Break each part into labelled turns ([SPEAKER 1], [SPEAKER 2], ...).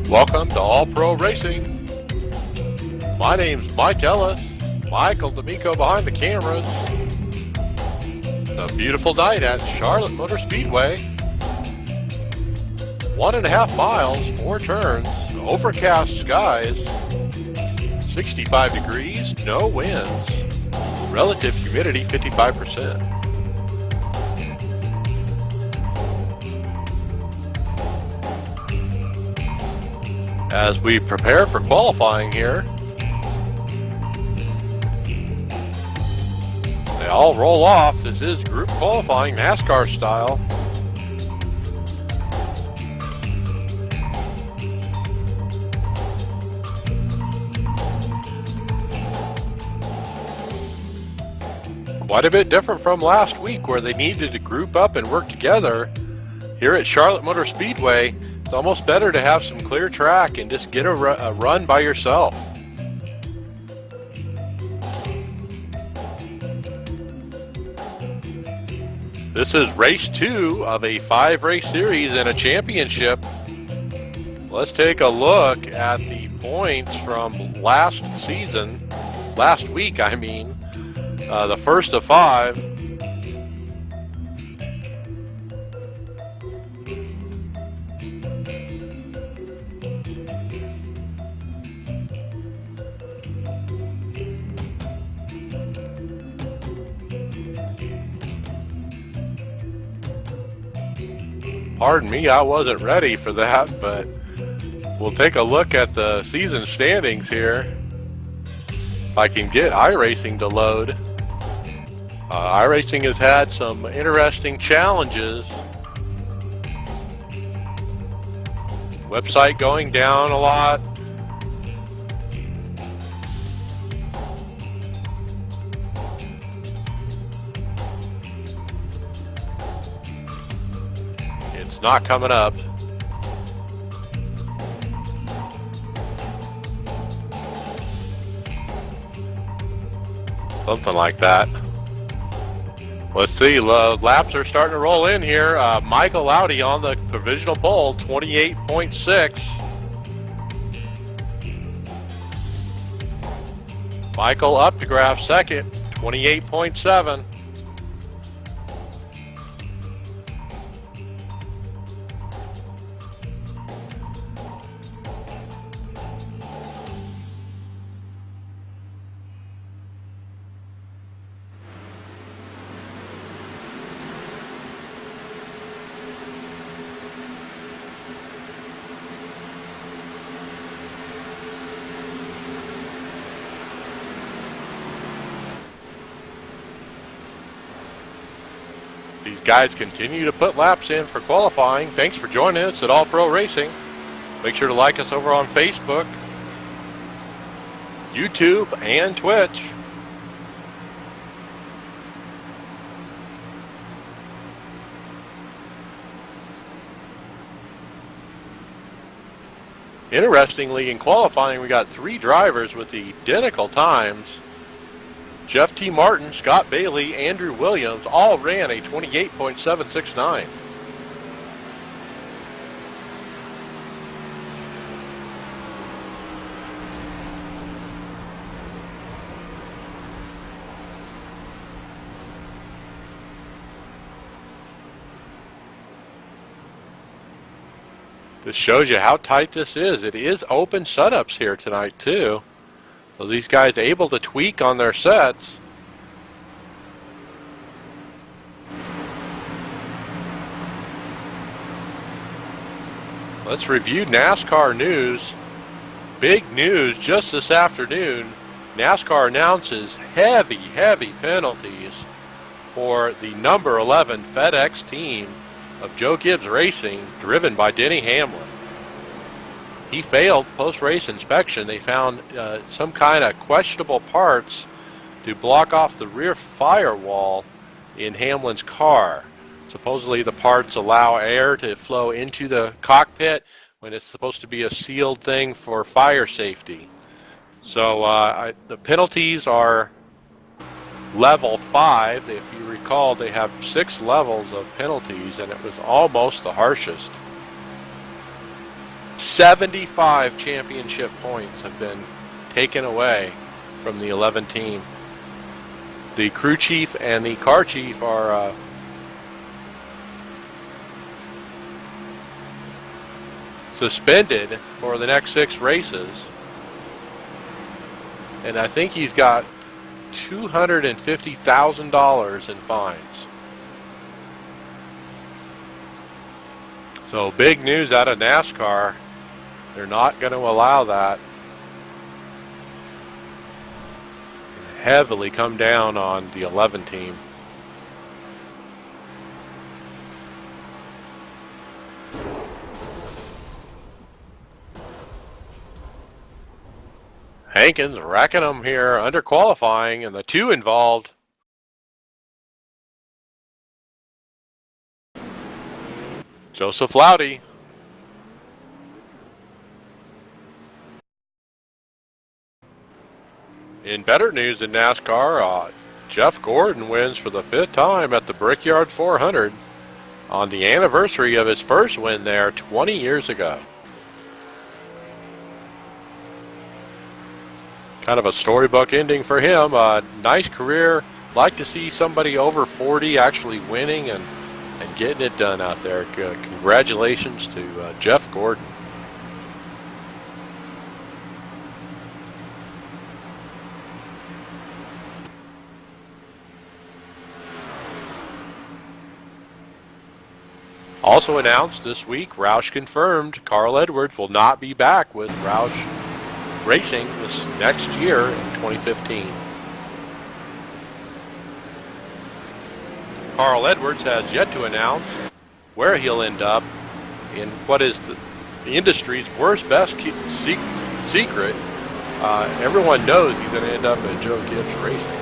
[SPEAKER 1] Welcome to All Pro Racing. My name's Mike Ellis. Michael D'Amico behind the cameras. A beautiful night at Charlotte Motor Speedway. 1.5 miles, 4 turns, overcast skies, 65 degrees, no winds, relative humidity 55%. As we prepare for qualifying here, they all roll off. This is group qualifying, NASCAR style. Quite a bit different from last week where they needed to group up and work together. Here at Charlotte Motor Speedway, it's almost better to have some clear track and just get a run by yourself. This is race 2 of a 5-race series and a championship. Let's take a look at the points from last week, the first of 5. Pardon me, I wasn't ready for that, but we'll take a look at the season standings here. If I can get iRacing to load. iRacing has had some interesting challenges. Website going down a lot. It's not coming up. Something like that. Let's see, laps are starting to roll in here. Michael Audi on the provisional pole, 28.6. Michael Updegraff second, 28.7. These guys continue to put laps in for qualifying. Thanks for joining us at All Pro Racing. Make sure to like us over on Facebook, YouTube, and Twitch. Interestingly, in qualifying, we got 3 drivers with identical times. Jeff T. Martin, Scott Bailey, Andrew Williams all ran a 28.769. This shows you how tight this is. It is open setups here tonight too. So these guys are able to tweak on their sets. Let's review NASCAR news. Big news just this afternoon. NASCAR announces heavy penalties for the number 11 FedEx team of Joe Gibbs Racing, driven by Denny Hamlin. He failed post-race inspection. They found some kind of questionable parts to block off the rear firewall in Hamlin's car. Supposedly the parts allow air to flow into the cockpit when it's supposed to be a sealed thing for fire safety. So the penalties are level 5. If you recall, they have 6 levels of penalties, and it was almost the harshest. 75 championship points have been taken away from the 11 team. The crew chief and the car chief are suspended for the next 6 races. And I think he's got $250,000 in fines. So big news out of NASCAR. They're not going to allow that. Heavily come down on the 11 team. Hankins racking them here under qualifying, and the 2 involved. Joseph Laudy. In better news in NASCAR, Jeff Gordon wins for the 5th time at the Brickyard 400 on the anniversary of his first win there 20 years ago. Kind of a storybook ending for him. Nice career. Like to see somebody over 40 actually winning and getting it done out there. Congratulations to Jeff Gordon. Also announced this week, Roush confirmed Carl Edwards will not be back with Roush Racing this next year in 2015. Carl Edwards has yet to announce where he'll end up in what is the industry's best secret. Everyone knows he's going to end up at Joe Gibbs Racing.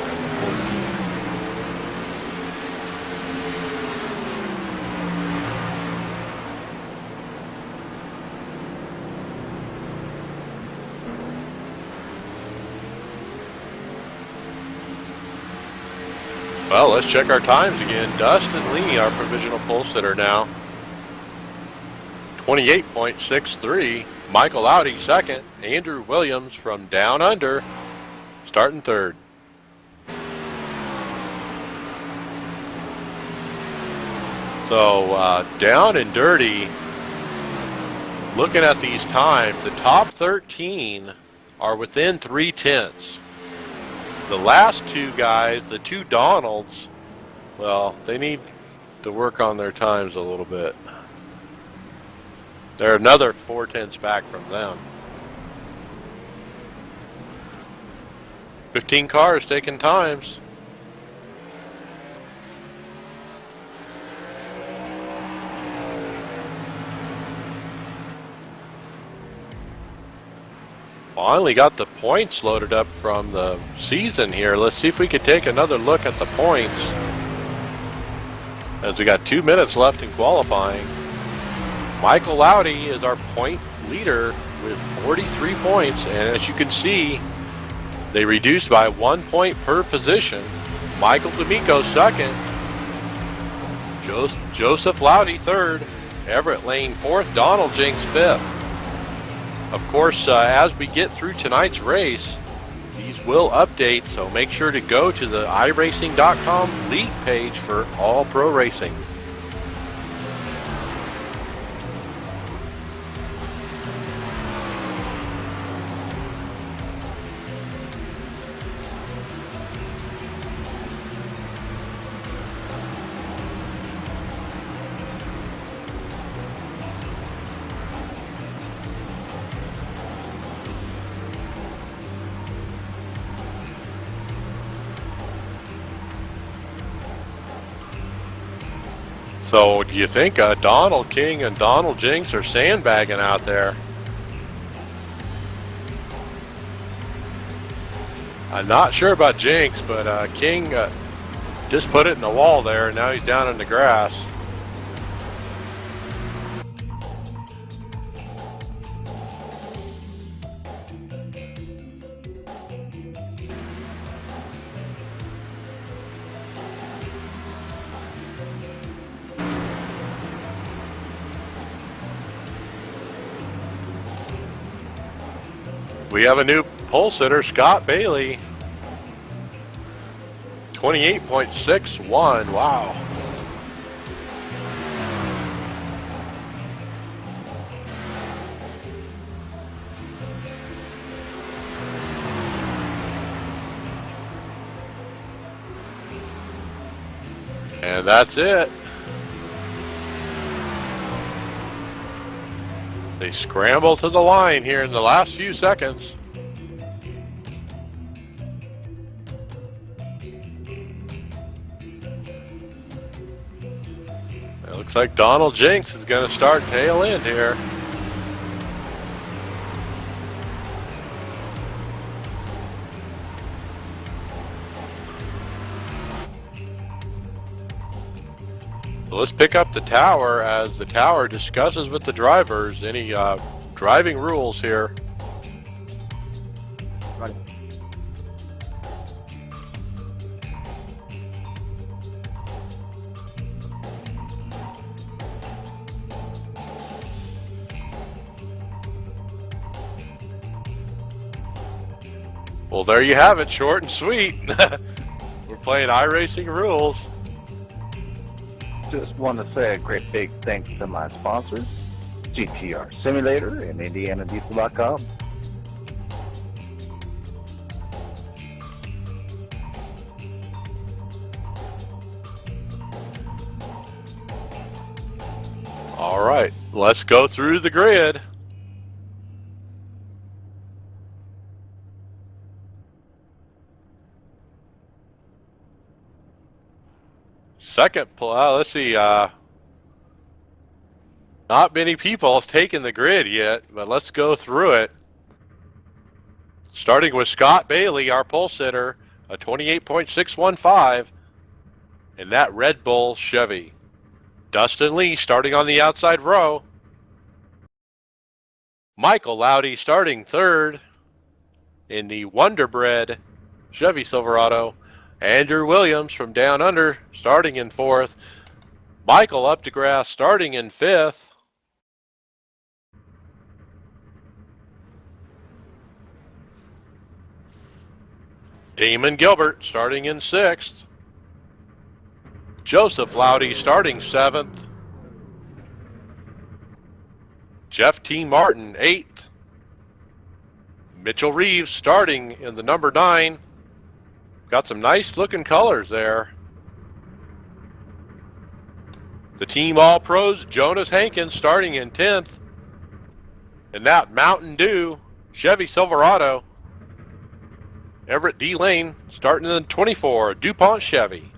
[SPEAKER 1] Well, let's check our times again. Dustin Lee, our provisional pole sitter now. 28.63. Michael Audi second. Andrew Williams from Down Under starting third. So down and dirty. Looking at these times, the top 13 are within 3/10. The last 2 guys, the 2 Donalds, well, they need to work on their times a little bit. They're another 4/10 back from them. 15 cars taking times. Finally got the points loaded up from the season here. Let's see if we could take another look at the points, as we got 2 minutes left in qualifying. Michael Audi is our point leader with 43 points, and as you can see, they reduced by 1 point per position. Michael D'Amico second, Joseph Laudy third, Everett Lane fourth, Donald Jinks fifth. Of course, as we get through tonight's race, these will update, so make sure to go to the iRacing.com league page for all pro racing. So do you think Donald King and Donald Jinks are sandbagging out there? I'm not sure about Jinks, but King just put it in the wall there, and now he's down in the grass. We have a new pole sitter, Scott Bailey. 28.61. Wow. And that's it. They scramble to the line here in the last few seconds. It looks like Donald Jinks is going to start tail end here. So let's pick up the tower as the tower discusses with the drivers any driving rules here.
[SPEAKER 2] Right.
[SPEAKER 1] Well, there you have it, short and sweet. We're playing iRacing rules.
[SPEAKER 2] Just want to say a great big thanks to my sponsors, GTR Simulator and IndianaDiesel.com.
[SPEAKER 1] All right, let's go through the grid. Second, let's see, not many people have taken the grid yet, but let's go through it. Starting with Scott Bailey, our pole sitter, a 28.615, in that Red Bull Chevy. Dustin Lee starting on the outside row. Michael Laudy starting third in the Wonder Bread Chevy Silverado. Andrew Williams from Down Under starting in fourth. Michael Updegrass starting in fifth. Damon Gilbert starting in sixth. Joseph Laudy starting seventh. Jeff T. Martin eighth. Mitchell Reeves starting in the number 9. Got some nice looking colors there. The Team All-Pros, Jonas Hankins starting in 10th. And that Mountain Dew Chevy Silverado, Everett D. Lane starting in 24, DuPont Chevy.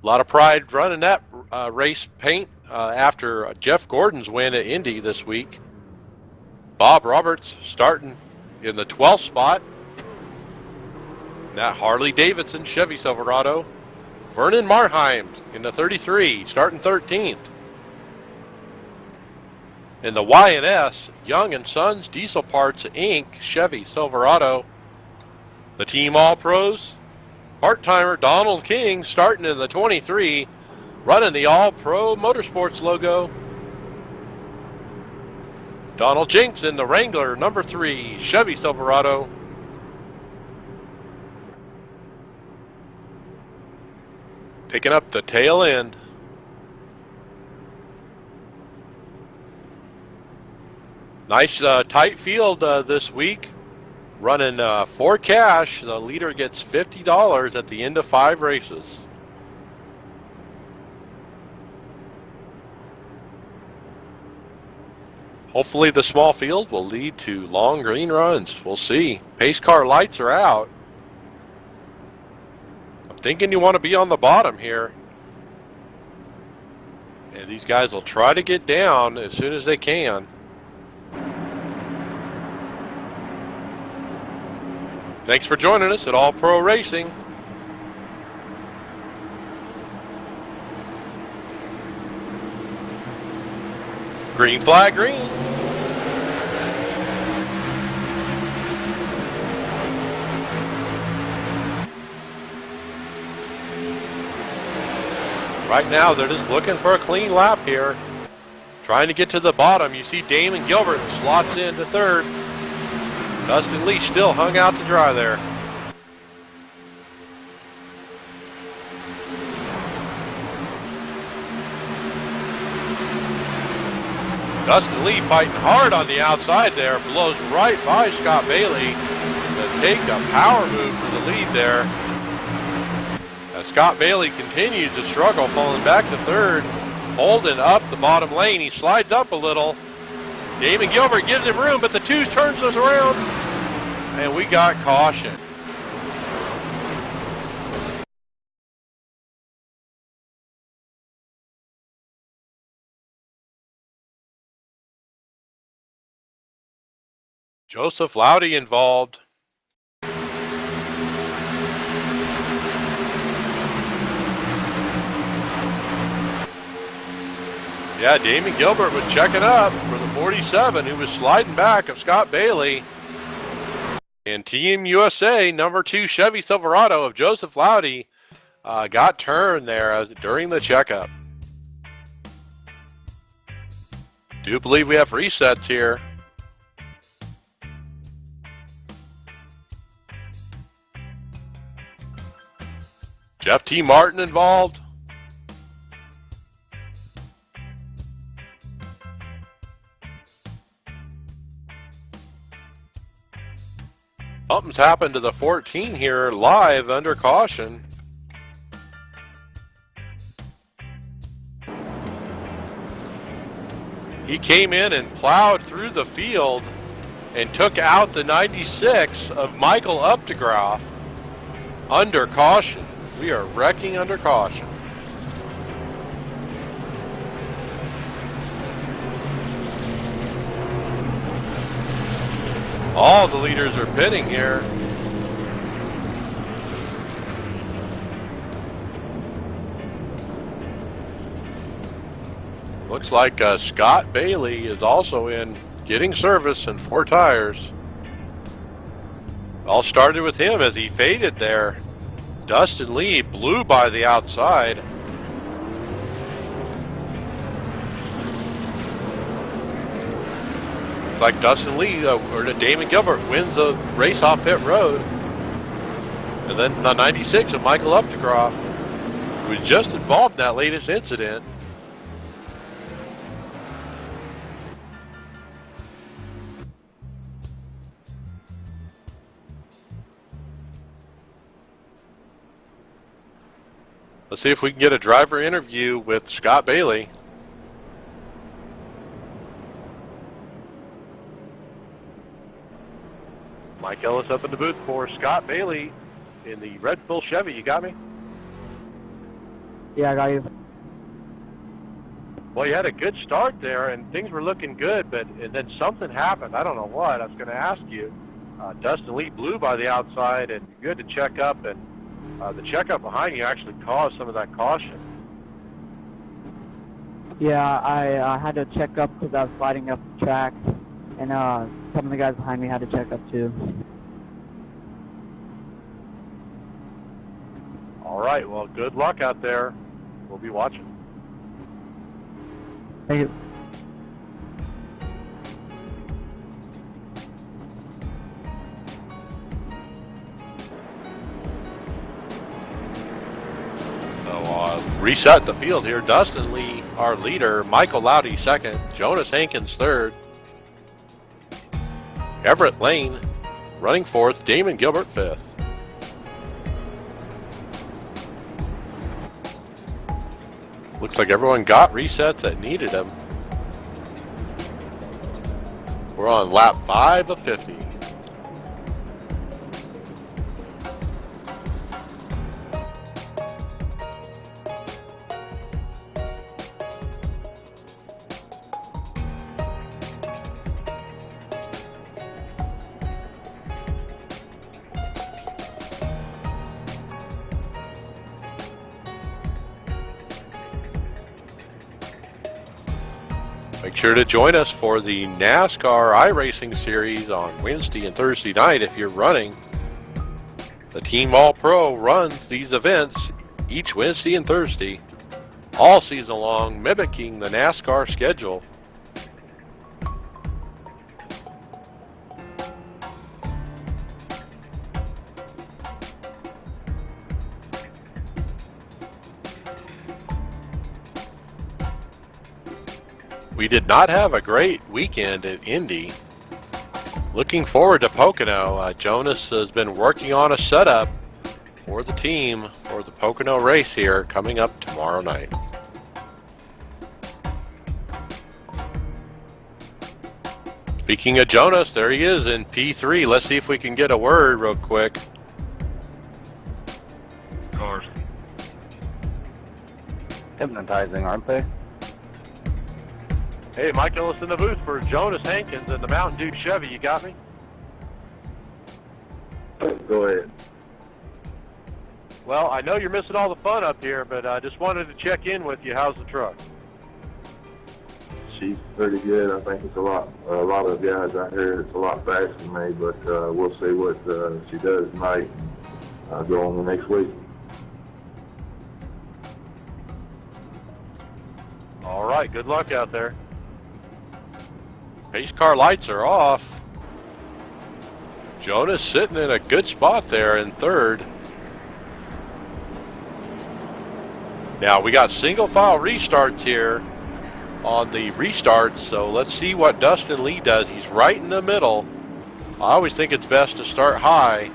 [SPEAKER 1] A lot of pride running that race paint after Jeff Gordon's win at Indy this week. Bob Roberts starting in the 12th spot. That Harley Davidson Chevy Silverado. Vernon Marheim in the 33, starting 13th. In the Y&S, Young & Sons Diesel Parts Inc. Chevy Silverado. The Team All-Pros, part-timer Donald King starting in the 23, running the All-Pro Motorsports logo. Donald Jinks in the Wrangler number 3 Chevy Silverado. Picking up the tail end. Nice tight field this week. Running for cash. The leader gets $50 at the end of 5 races. Hopefully the small field will lead to long green runs. We'll see. Pace car lights are out. Thinking you want to be on the bottom here. And these guys will try to get down as soon as they can. Thanks for joining us at All Pro Racing. Green flag, green. Right now, they're just looking for a clean lap here. Trying to get to the bottom. You see Damon Gilbert slots into third. Dustin Lee still hung out to dry there. Dustin Lee fighting hard on the outside there, blows right by Scott Bailey to take a power move for the lead there. As Scott Bailey continues to struggle, falling back to third, Holden up the bottom lane. He slides up a little. Damon Gilbert gives him room, but the two turns us around, and we got caution. Joseph Loudy involved. Yeah, Damon Gilbert was checking up for the 47, who was sliding back of Scott Bailey. And Team USA, number 2 Chevy Silverado of Joseph Loudy, got turned there during the checkup. Do believe we have resets here. Jeff T. Martin involved. Something's happened to the 14 here live under caution. He came in and plowed through the field and took out the 96 of Michael Updegraff under caution. We are wrecking under caution. All the leaders are pitting here. Looks like Scott Bailey is also in getting service and 4 tires. All started with him as he faded there. Dustin Lee blew by the outside. It's like Dustin Lee or Damon Gilbert wins the race off pit road. And then the 96 of Michael Updegraff, who was just involved in that latest incident. Let's see if we can get a driver interview with Scott Bailey.
[SPEAKER 3] Mike Ellis up in the booth for Scott Bailey in the Red Bull Chevy. You got me?
[SPEAKER 4] Yeah, I got you.
[SPEAKER 3] Well, you had a good start there, and things were looking good, but then something happened. I don't know what. I was going to ask you. Dustin Lee blew by the outside, and you had to check up, and the checkup behind you actually caused some of that caution.
[SPEAKER 4] Yeah, I had to check up because I was sliding up the track, and some of the guys behind me had to check up too.
[SPEAKER 3] All right, well, good luck out there. We'll be watching.
[SPEAKER 4] Thank you.
[SPEAKER 1] Reset the field here. Dustin Lee, our leader. Michael Loudy second. Jonas Hankins third. Everett Lane running fourth. Damon Gilbert fifth. Looks like everyone got resets that needed them. We're on lap 5 of 50. Make sure to join us for the NASCAR iRacing Series on Wednesday and Thursday night if you're running. The Team All-Pro runs these events each Wednesday and Thursday, all season long, mimicking the NASCAR schedule. We did not have a great weekend at Indy. Looking forward to Pocono. Jonas has been working on a setup for the team for the Pocono race here coming up tomorrow night. Speaking of Jonas, there he is in P3. Let's see if we can get a word real quick.
[SPEAKER 3] Cars.
[SPEAKER 2] Hypnotizing, aren't they?
[SPEAKER 3] Hey, Mike Ellis in the booth for Jonas Hankins and the Mountain Dew Chevy. You got me?
[SPEAKER 5] Go ahead.
[SPEAKER 3] Well, I know you're missing all the fun up here, but I just wanted to check in with you. How's the truck?
[SPEAKER 5] She's pretty good. I think it's a lot of guys out here, it's a lot faster than me, but we'll see what she does tonight. I'll go on the next week.
[SPEAKER 3] All right, good luck out there.
[SPEAKER 1] Pace car lights are off. Jonas sitting in a good spot there in third. Now we got single file restarts here on the restart, so let's see what Dustin Lee does. He's right in the middle. I always think it's best to start high.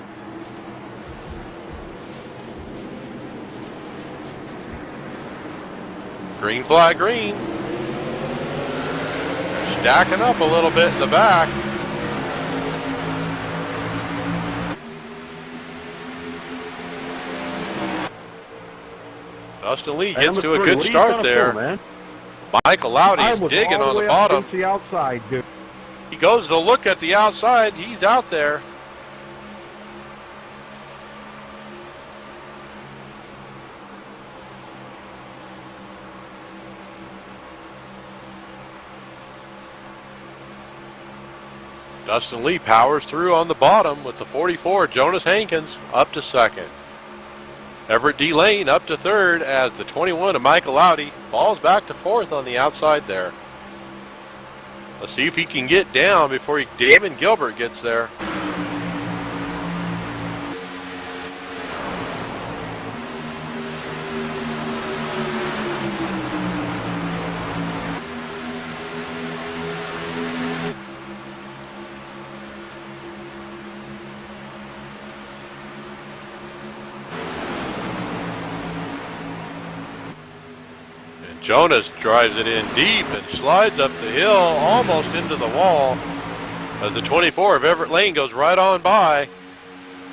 [SPEAKER 1] Green flag green. Stacking up a little bit in the back. Dustin Lee gets to a good start there. Michael Laudy's digging on the bottom.
[SPEAKER 6] The outside, dude.
[SPEAKER 1] He goes to look at the outside. He's out there. Dustin Lee powers through on the bottom with the 44. Jonas Hankins up to second. Everett D. Lane up to third as the 21 of Michael Laudy falls back to fourth on the outside there. Let's see if he can get down before Damon Gilbert gets there. Jonas drives it in deep and slides up the hill almost into the wall as the 24 of Everett Lane goes right on by.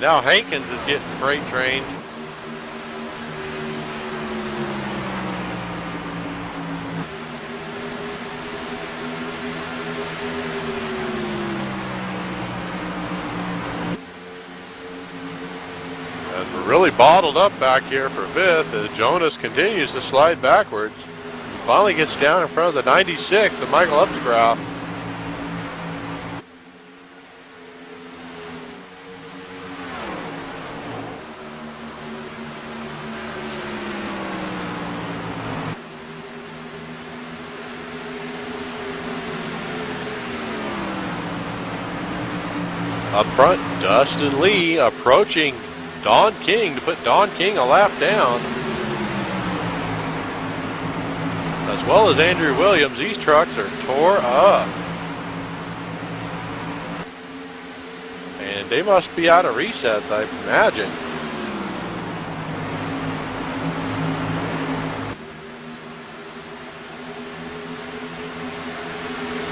[SPEAKER 1] Now Hankins is getting freight trained. As we're really bottled up back here for fifth as Jonas continues to slide backwards. Finally gets down in front of the 96 of Michael Updegraff. Up front, Dustin Lee approaching Don King to put Don King a lap down. As well as Andrew Williams, these trucks are tore up. And they must be out of resets, I imagine.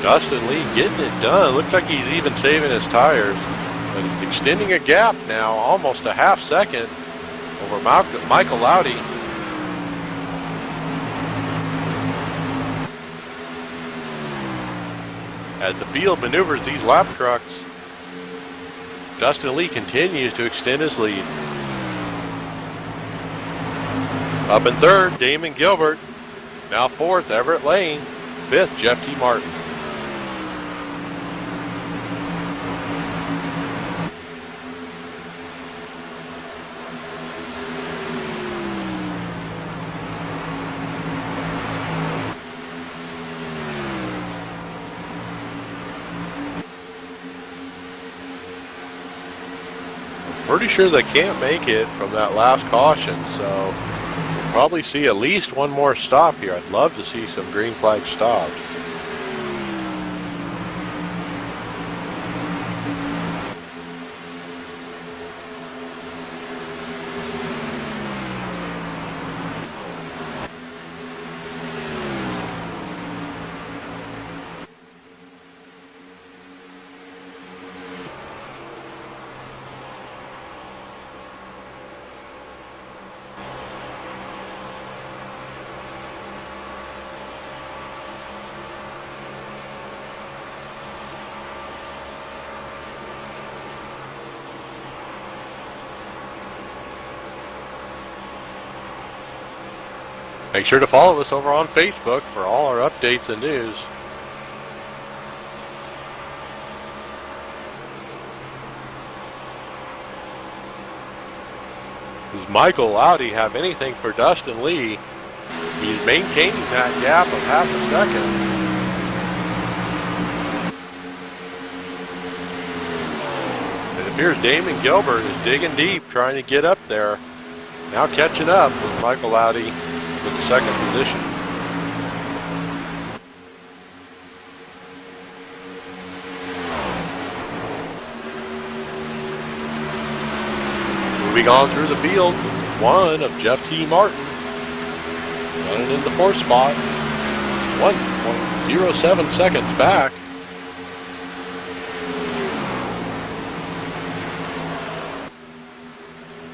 [SPEAKER 1] Dustin Lee getting it done. Looks like he's even saving his tires. But he's extending a gap now, almost a half second over Michael Laudy. As the field maneuvers these lap trucks, Dustin Lee continues to extend his lead. Up in third, Damon Gilbert. Now fourth, Everett Lane. Fifth, Jeff T. Martin. Pretty sure they can't make it from that last caution, so we'll probably see at least one more stop here. I'd love to see some green flag stops. Make sure to follow us over on Facebook for all our updates and news. Does Michael Laudy have anything for Dustin Lee? He's maintaining that gap of half a second. It appears Damon Gilbert is digging deep, trying to get up there. Now catching up with Michael Laudy with the second position. Moving on through the field, one of Jeff T. Martin. Running in the fourth spot. 1.07 seconds back.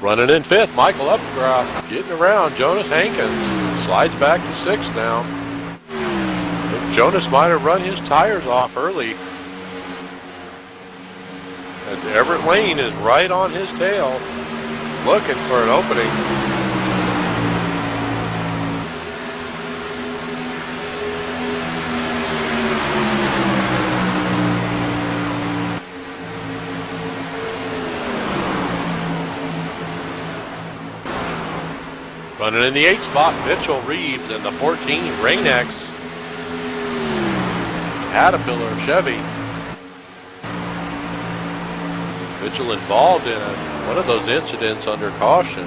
[SPEAKER 1] Running in fifth, Michael Upcroft getting around Jonas Hankins. Slides back to sixth now. Jonas might have run his tires off early. As Everett Lane is right on his tail, looking for an opening. Running in the 8th spot, Mitchell Reeves, and the 14, Rain-X Caterpillar Chevy. Mitchell involved in one of those incidents under caution.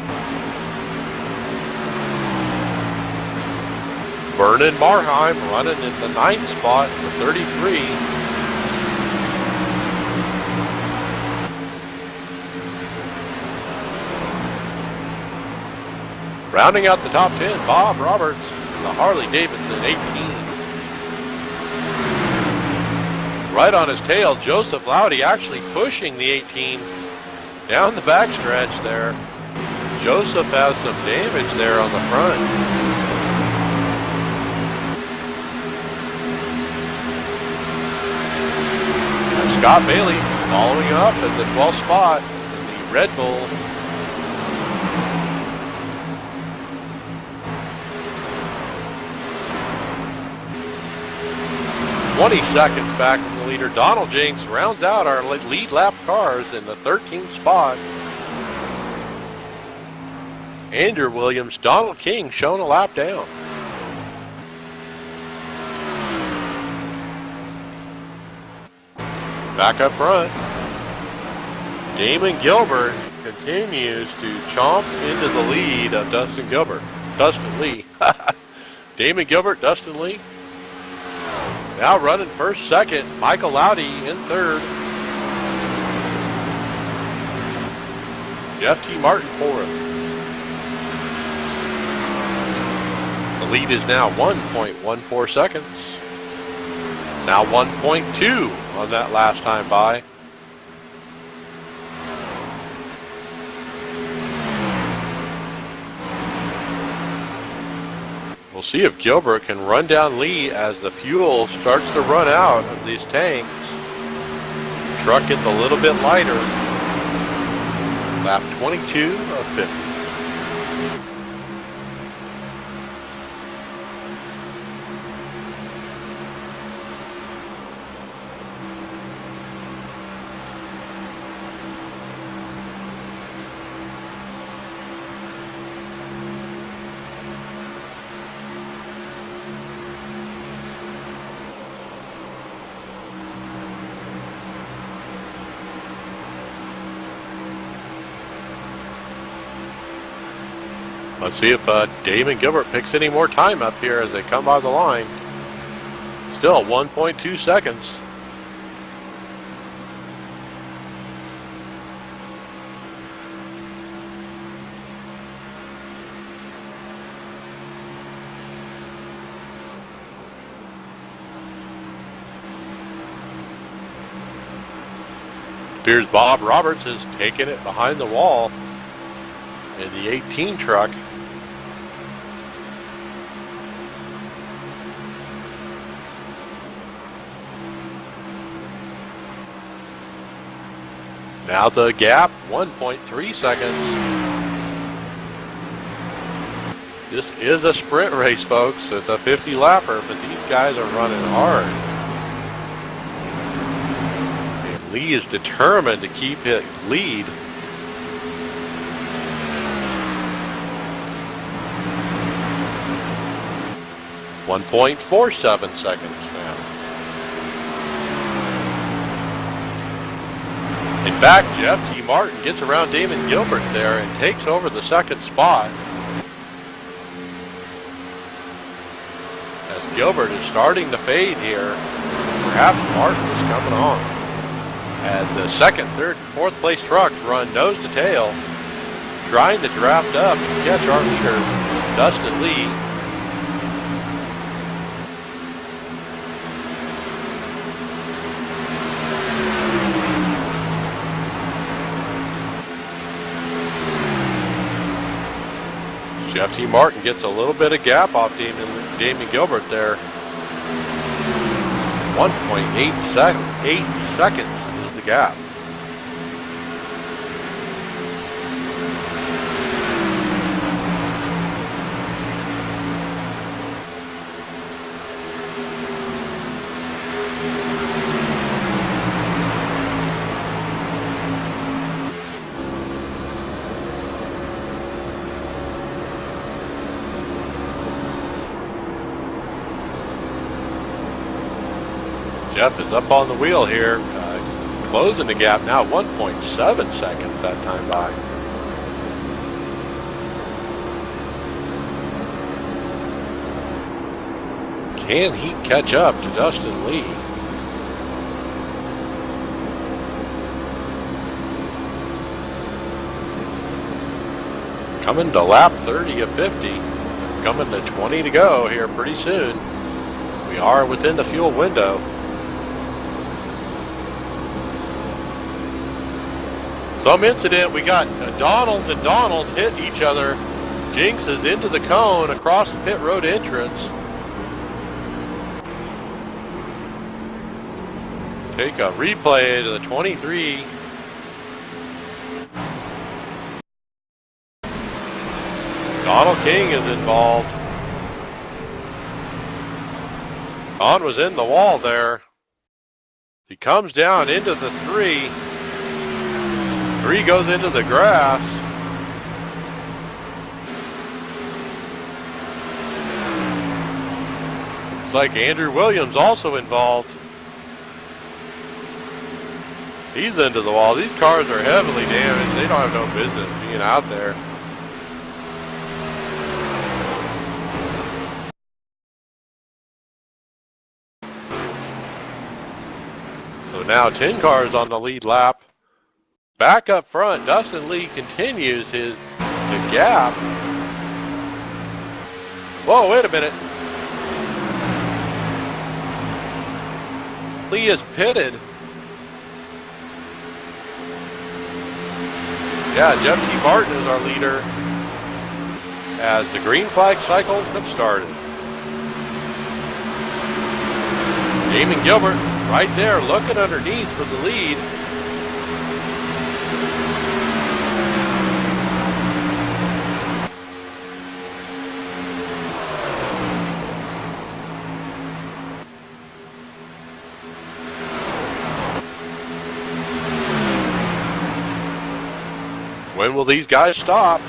[SPEAKER 1] Vernon Marheim running in the 9th spot for 33. Rounding out the top 10, Bob Roberts in the Harley-Davidson 18. Right on his tail, Joseph Laudy actually pushing the 18 down the backstretch there. Joseph has some damage there on the front. And Scott Bailey following up at the 12th spot in the Red Bull. "20 seconds back from the leader. Donald Jenks rounds out our lead lap cars in the 13th spot. Andrew Williams, Donald King shown a lap down. Back up front, Damon Gilbert continues to chomp into the lead of Dustin Lee. Damon Gilbert, Dustin Lee. Now running first, second, Michael Laudy in third. Jeff T. Martin fourth. The lead is now 1.14 seconds. Now 1.2 on that last time by. We'll see if Gilbert can run down Lee as the fuel starts to run out of these tanks. Truck gets a little bit lighter. Lap 22 of 50. Let's see if Damon Gilbert picks any more time up here as they come by the line. Still 1.2 seconds. Appears Bob Roberts is taking it behind the wall in the 18 truck. Now the gap, 1.3 seconds. This is a sprint race, folks. It's a 50 lapper, but these guys are running hard. And Lee is determined to keep his lead. .47 seconds now. In fact, Jeff T. Martin gets around Damon Gilbert there and takes over the second spot. As Gilbert is starting to fade here, perhaps Martin is coming on. As the second, third, and fourth place trucks run nose to tail, trying to draft up and catch our leader, Dustin Lee. Jeff T. Martin gets a little bit of gap off Damon Gilbert there. 1.8 seconds is the gap. Jeff is up on the wheel here, closing the gap now, 1.7 seconds that time by. Can he catch up to Dustin Lee? Coming to lap 30 of 50, coming to 20 to go here pretty soon. We are within the fuel window. Some incident, we got Donald and Donald hit each other. Jinx is into the cone across the pit road entrance. Take a replay to the 23. Donald King is involved. Don was in the wall there. He comes down into the 3. 3 goes into the grass. Looks like Andrew Williams also involved. He's into the wall. These cars are heavily damaged. They don't have no business being out there. So now 10 cars on the lead lap. Back up front, Dustin Lee continues the gap. Whoa, wait a minute. Lee is pitted. Yeah, Jeff T. Martin is our leader as the green flag cycles have started. Damon Gilbert right there looking underneath for the lead. When will these guys stop?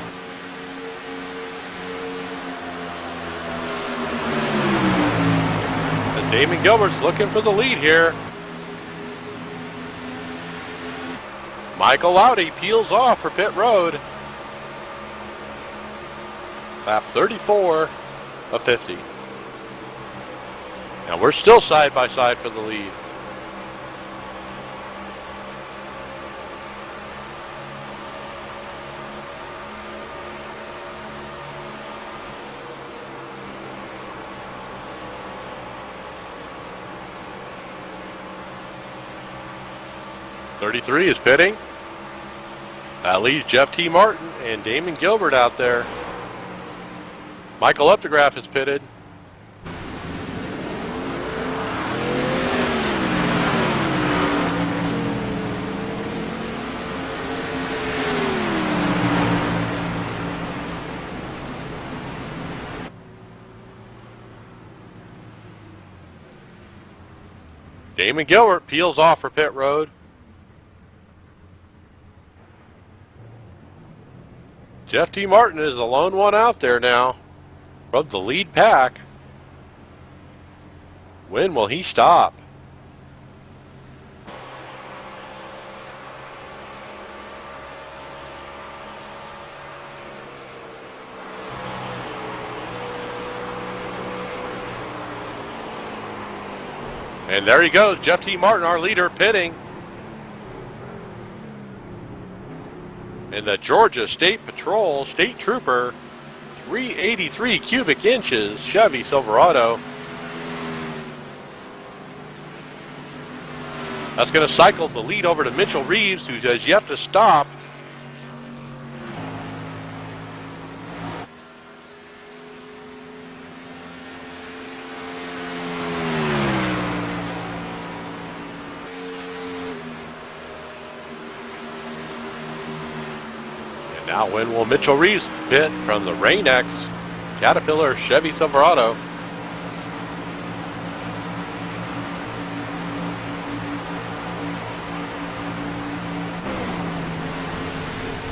[SPEAKER 1] And Damon Gilbert's looking for the lead here. Michael Laudy peels off for pit road. Lap 34 of 50. Now we're still side by side for the lead. .33 is pitting. That leaves Jeff T. Martin and Damon Gilbert out there. Michael Updegraff is pitted. Damon Gilbert peels off for pit road. Jeff T. Martin is the lone one out there now from the lead pack. When will he stop? And there he goes, Jeff T. Martin, our leader, pitting. And the Georgia State Patrol State Trooper 383 cubic inches Chevy Silverado. That's going to cycle the lead over to Mitchell Reeves, who has yet to stop. Now when will Mitchell Reeves pit from the Rain-X Caterpillar Chevy Silverado?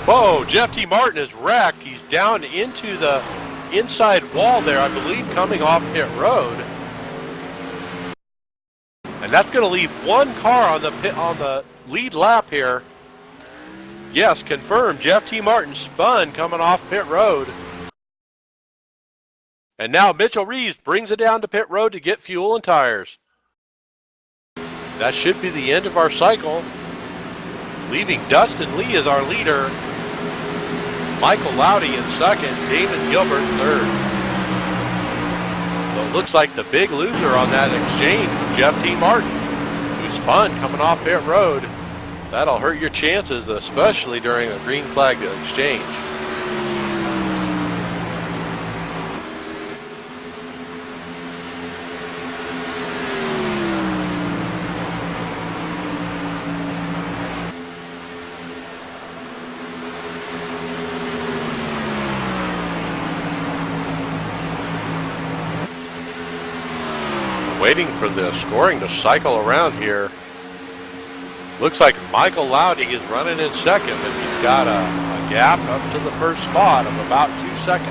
[SPEAKER 1] Whoa, Jeff T. Martin is wrecked. He's down into the inside wall there, I believe, coming off pit road. And that's going to leave one car on the lead lap here. Yes, confirmed. Jeff T. Martin spun coming off pit road. And now Mitchell Reeves brings it down to pit road to get fuel and tires. That should be the end of our cycle, leaving Dustin Lee as our leader, Michael Laudy in second, Damon Gilbert third. So it looks like the big loser on that exchange, Jeff T. Martin, who spun coming off pit road. That'll hurt your chances, especially during a green flag exchange. Waiting for the scoring to cycle around here. Looks like Michael Laudy is running in second, and he's got a gap up to the first spot of about 2 seconds.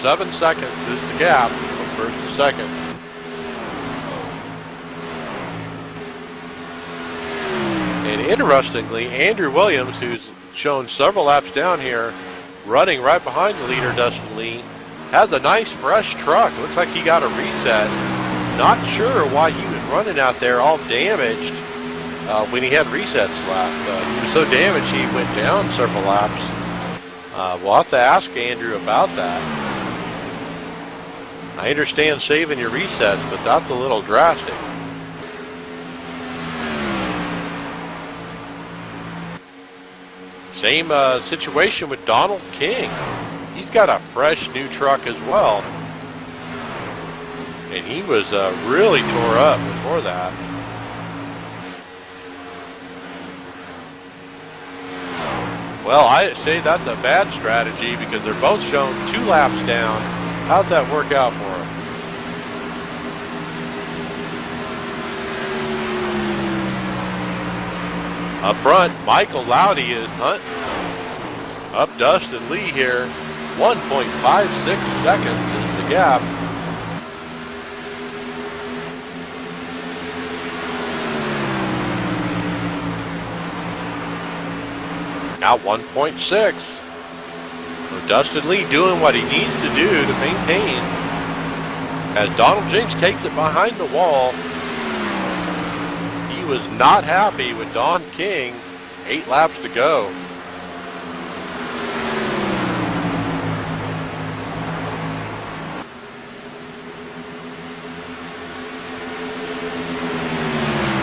[SPEAKER 1] .7 seconds is the gap from first to second. And interestingly, Andrew Williams, who's shown several laps down here, running right behind the leader, Dustin Lee, has a nice fresh truck. Looks like he got a reset. Not sure why he was running out there all damaged when he had resets last. He was so damaged he went down several laps. We'll have to ask Andrew about that. I understand saving your resets, but that's a little drastic. Same situation with Donald King. He's got a fresh new truck as well. And he was really tore up before that. Well, I say that's a bad strategy because they're both shown 2 laps down. How'd that work out for them? Up front, Michael Laudy is hunting up Dustin Lee here. 1.56 seconds is the gap. Now 1.6. So Dustin Lee doing what he needs to do to maintain. As Donald Jinks takes it behind the wall. He was not happy with Don King. 8 laps to go.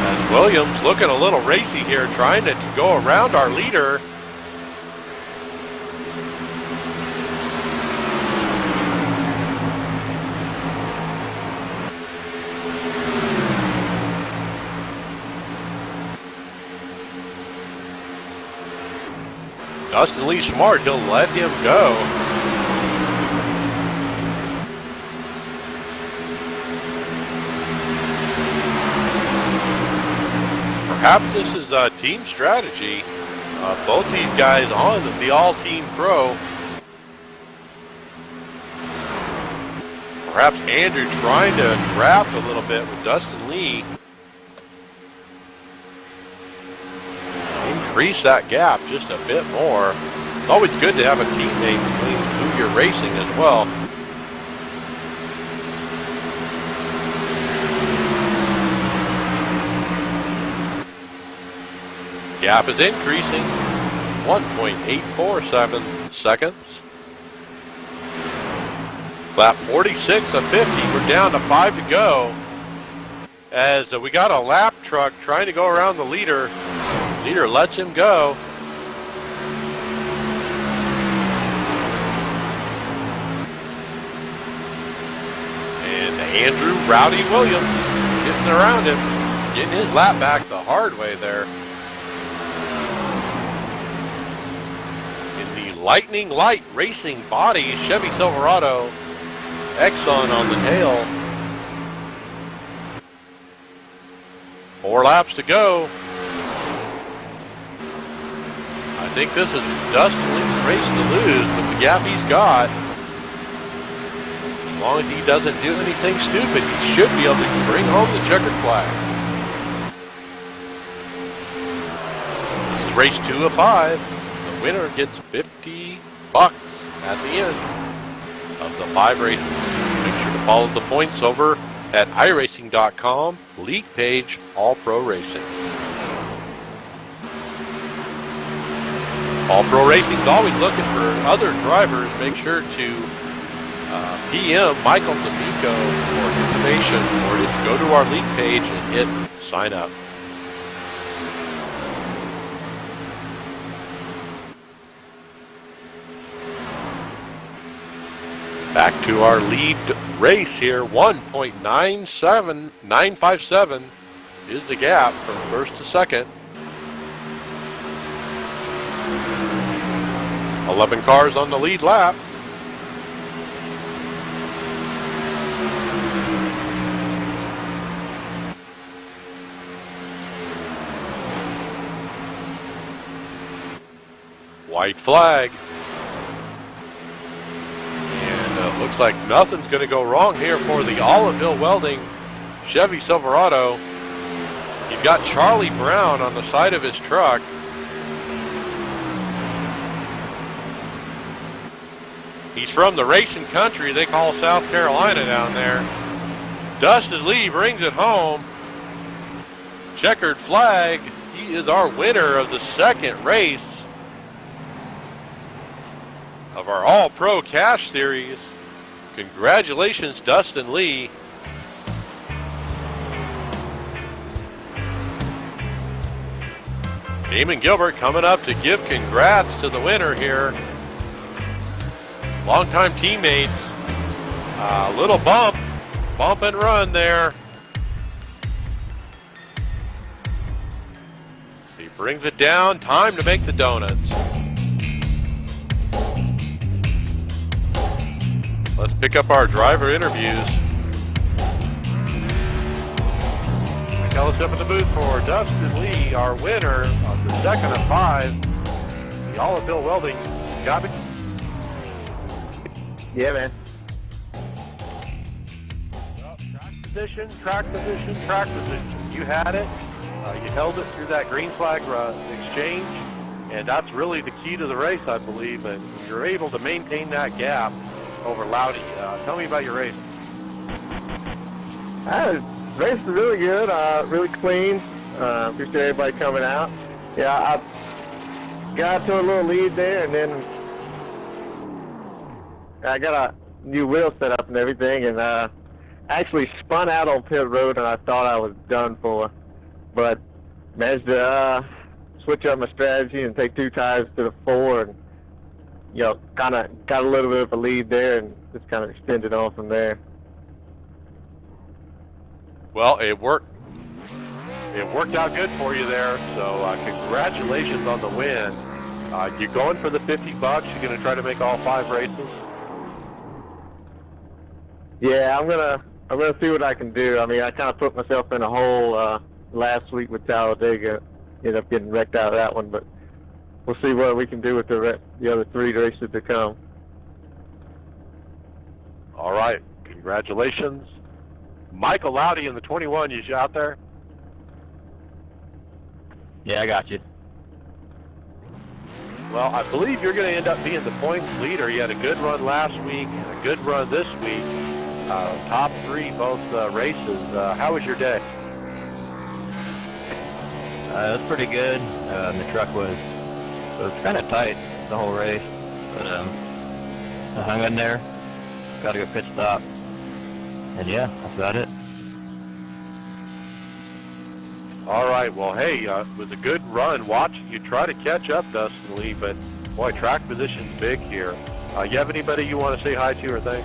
[SPEAKER 1] As Williams looking a little racy here, trying to go around our leader. Dustin Lee smart. He'll let him go. Perhaps this is a team strategy. Both these guys on the All-Team Pro. Perhaps Andrew trying to draft a little bit with Dustin Lee. Increase that gap just a bit more. It's always good to have a teammate between who you're racing as well. Gap is increasing, 1.847 seconds. Lap 46 of 50, we're down to 5 to go. As we got a lap truck trying to go around the leader. Leader lets him go. And Andrew Rowdy Williams getting around him, getting his lap back the hard way there. In the Lightning Light Racing body, Chevy Silverado, Exxon on the tail. 4 laps to go. I think this is Dustin Lee's race to lose with the gap he's got. As long as he doesn't do anything stupid, he should be able to bring home the checkered flag. This is race 2 of 5. The winner gets $50 at the end of the 5 races. Make sure to follow the points over at iRacing.com, league page, All Pro Racing. All Pro Racing's always looking for other drivers. Make sure to PM Michael D'Amico for information, or just go to our league page and hit sign up. Back to our lead race here. 1.957 is the gap from first to second. 11 cars on the lead lap. White flag. And looks like nothing's going to go wrong here for the Oliveville Welding Chevy Silverado. You've got Charlie Brown on the side of his truck. He's from the racing country they call South Carolina down there. Dustin Lee brings it home. Checkered flag. He is our winner of the second race of our All-Pro Cash Series. Congratulations, Dustin Lee. Damon Gilbert coming up to give congrats to the winner here. Longtime teammates. Little bump and run there. He brings it down. Time to make the donuts. Let's pick up our driver interviews. Tell us up in the booth for Dustin Lee, our winner of the second of 5. The Oliveville Welding. Gabby?
[SPEAKER 6] Yeah, man.
[SPEAKER 3] Well, track position. You had it. You held it through that green flag exchange, and that's really the key to the race, I believe. And you're able to maintain that gap over Loudy. Tell me about your race.
[SPEAKER 6] The race was really good, really clean. Appreciate everybody coming out. Yeah, I got to a little lead there, and then I got a new wheel set up and everything, and actually spun out on pit road, and I thought I was done for, but managed to switch up my strategy and take 2 tires to the 4, and kind of got a little bit of a lead there, and just kind of extended on from there.
[SPEAKER 1] Well, it worked.
[SPEAKER 3] It worked out good for you there, so congratulations on the win. You going for the $50? You're going to try to make all 5 races?
[SPEAKER 6] Yeah, I'm gonna see what I can do. I mean, I kind of put myself in a hole last week with Talladega. Ended up getting wrecked out of that one, but we'll see what we can do with the other 3 races to come.
[SPEAKER 3] All right. Congratulations. Michael Laudy in the 21. You out there?
[SPEAKER 6] Yeah, I got you.
[SPEAKER 3] Well, I believe you're going to end up being the points leader. You had a good run last week and a good run this week. Top 3 both races. How was your day?
[SPEAKER 7] It was pretty good. The truck was kind of tight the whole race, but I hung in there. Got a good pit stop, and yeah, that's about it.
[SPEAKER 3] All right. Well, hey, it was a good run. Watching you try to catch up, Dustin Lee, but boy, track position's big here. You have anybody you want to say hi to or thank?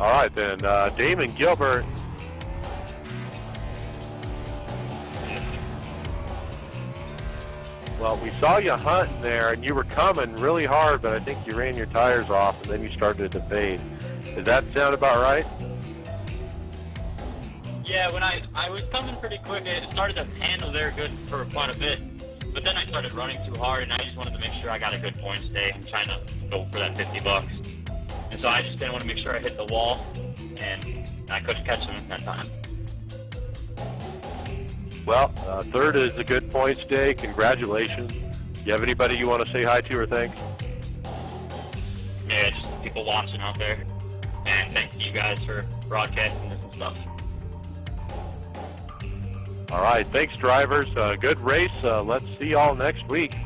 [SPEAKER 3] All right, then. Damon Gilbert. Well, we saw you hunting there, and you were coming really hard, but I think you ran your tires off, and then you started to fade. Does that sound about right?
[SPEAKER 8] Yeah, when I was coming pretty quick, it started to handle there good for quite a bit, but then I started running too hard, and I just wanted to make sure I got a good points day. I'm trying to go for that $50. And so I just didn't want to make sure I hit the wall, and I couldn't catch them that time.
[SPEAKER 3] Well, third is a good points day. Congratulations. You have anybody you want to say hi to or thank?
[SPEAKER 8] Yeah, just people watching out there. And thank you guys for broadcasting this and stuff.
[SPEAKER 3] All right. Thanks, drivers. Good race. Let's see y'all next week.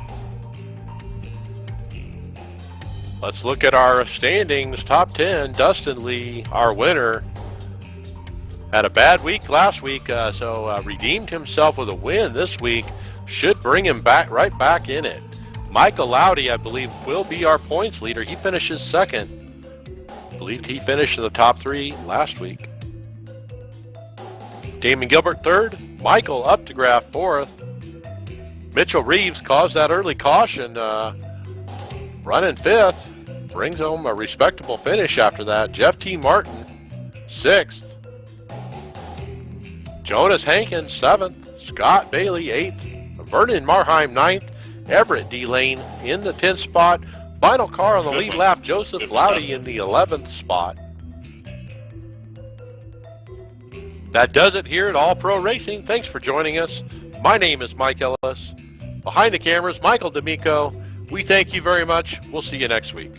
[SPEAKER 1] Let's look at our standings. Top 10, Dustin Lee, our winner. Had a bad week last week, so redeemed himself with a win this week. Should bring him right back in it. Michael Laudy, I believe, will be our points leader. He finishes second. I believe he finished in the top 3 last week. Damon Gilbert third. Michael Updegraff fourth. Mitchell Reeves caused that early caution, running fifth. Brings home a respectable finish after that. Jeff T. Martin, sixth. Jonas Hankins, 7th. Scott Bailey, 8th. Vernon Marheim, 9th. Everett D. Lane in the 10th spot. Final car on the lead lap, Joseph Laudy in the 11th spot. That does it here at All Pro Racing. Thanks for joining us. My name is Mike Ellis. Behind the cameras, Michael D'Amico. We thank you very much. We'll see you next week.